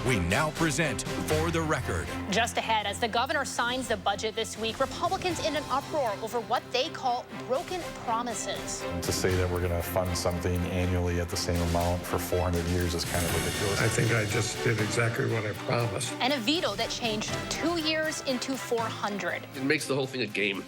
We now present For the Record. Just ahead, as the governor signs the budget this week, Republicans in an uproar over what they call broken promises. To say that we're going to fund something annually at the same amount for 400 years is kind of ridiculous. I think I just did exactly what I promised. And a veto that changed 2 years into 400. It makes the whole thing a game.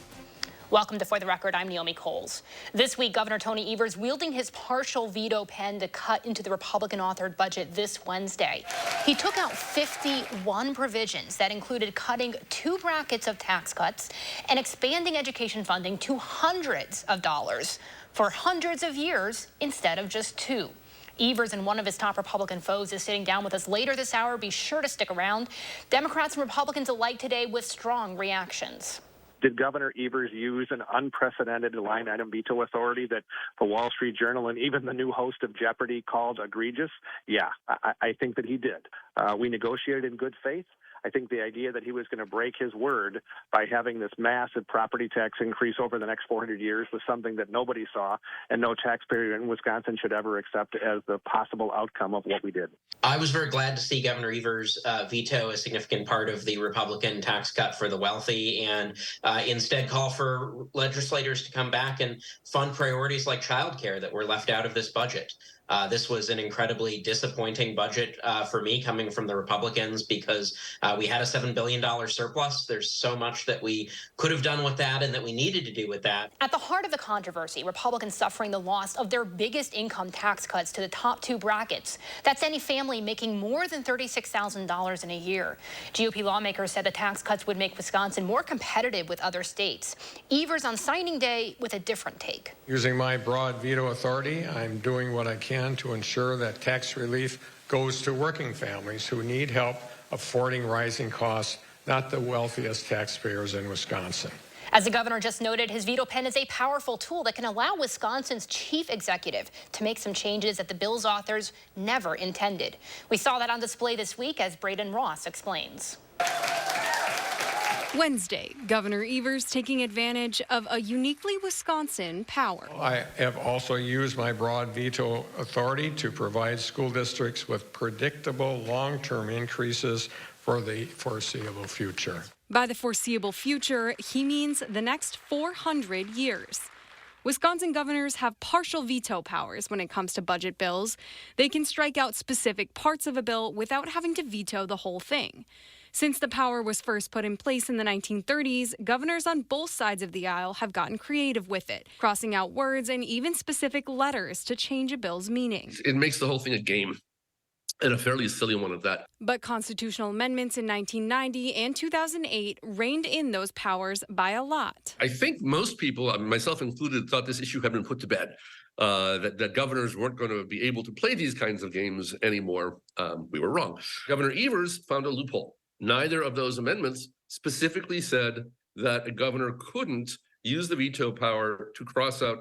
Welcome to For the Record. I'm Naomi Coles. This week, Governor Tony Evers wielding his partial veto pen to cut into the Republican-authored budget this Wednesday. He took out 51 provisions that included cutting 2 brackets of tax cuts and expanding education funding to hundreds of dollars for hundreds of years instead of just 2. Evers and one of his top Republican foes is sitting down with us later this hour. Be sure to stick around. Democrats and Republicans alike today with strong reactions. Did Governor Evers use an unprecedented line-item veto authority that the Wall Street Journal and even the new host of Jeopardy called egregious? Yeah, I think that he did. We negotiated in good faith. I think the idea that he was going to break his word by having this massive property tax increase over the next 400 years was something that nobody saw, and no taxpayer in Wisconsin should ever accept as the possible outcome of what we did. I was very glad to see Governor Evers veto a significant part of the Republican tax cut for the wealthy and instead call for legislators to come back and fund priorities like childcare that were left out of this budget. This was an incredibly disappointing budget for me coming from the Republicans because we had a $7 billion surplus. There's so much that we could have done with that and that we needed to do with that. At the heart of the controversy, Republicans suffering the loss of their biggest income tax cuts to the top 2 brackets. That's any family making more than $36,000 in a year. GOP lawmakers said the tax cuts would make Wisconsin more competitive with other states. Evers on signing day with a different take. Using my broad veto authority, I'm doing what I can to ensure that tax relief goes to working families who need help affording rising costs, not the wealthiest taxpayers in Wisconsin. As the governor just noted, his veto pen is a powerful tool that can allow Wisconsin's chief executive to make some changes that the bill's authors never intended. We saw that on display this week, as Braden Ross explains. Wednesday, Governor Evers taking advantage of a uniquely Wisconsin power. I have also used my broad veto authority to provide school districts with predictable long-term increases for the foreseeable future. By the foreseeable future, he means the next 400 years. Wisconsin governors have partial veto powers when it comes to budget bills. They can strike out specific parts of a bill without having to veto the whole thing. Since the power was first put in place in the 1930s, governors on both sides of the aisle have gotten creative with it, crossing out words and even specific letters to change a bill's meaning. It makes the whole thing a game, and a fairly silly one at that. But constitutional amendments in 1990 and 2008 reined in those powers by a lot. I think most people, myself included, thought this issue had been put to bed. That governors weren't going to be able to play these kinds of games anymore. We were wrong. Governor Evers found a loophole. Neither of those amendments specifically said that a governor couldn't use the veto power to cross out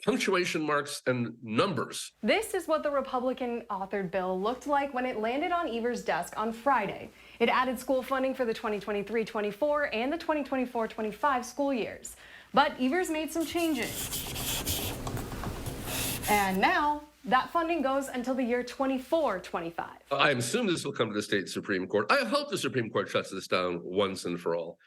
punctuation marks and numbers. This is what the Republican-authored bill looked like when it landed on Evers' desk on Friday. It added school funding for the 2023-24 and the 2024-25 school years. But Evers made some changes. And now, that funding goes until the year 24-25. I assume this will come to the state Supreme Court. I hope the Supreme Court shuts this down once and for all.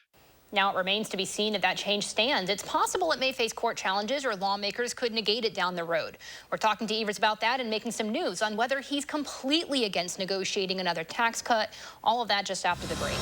Now it remains to be seen if that change stands. It's possible it may face court challenges or lawmakers could negate it down the road. We're talking to Evers about that and making some news on whether he's completely against negotiating another tax cut. All of that just after the break.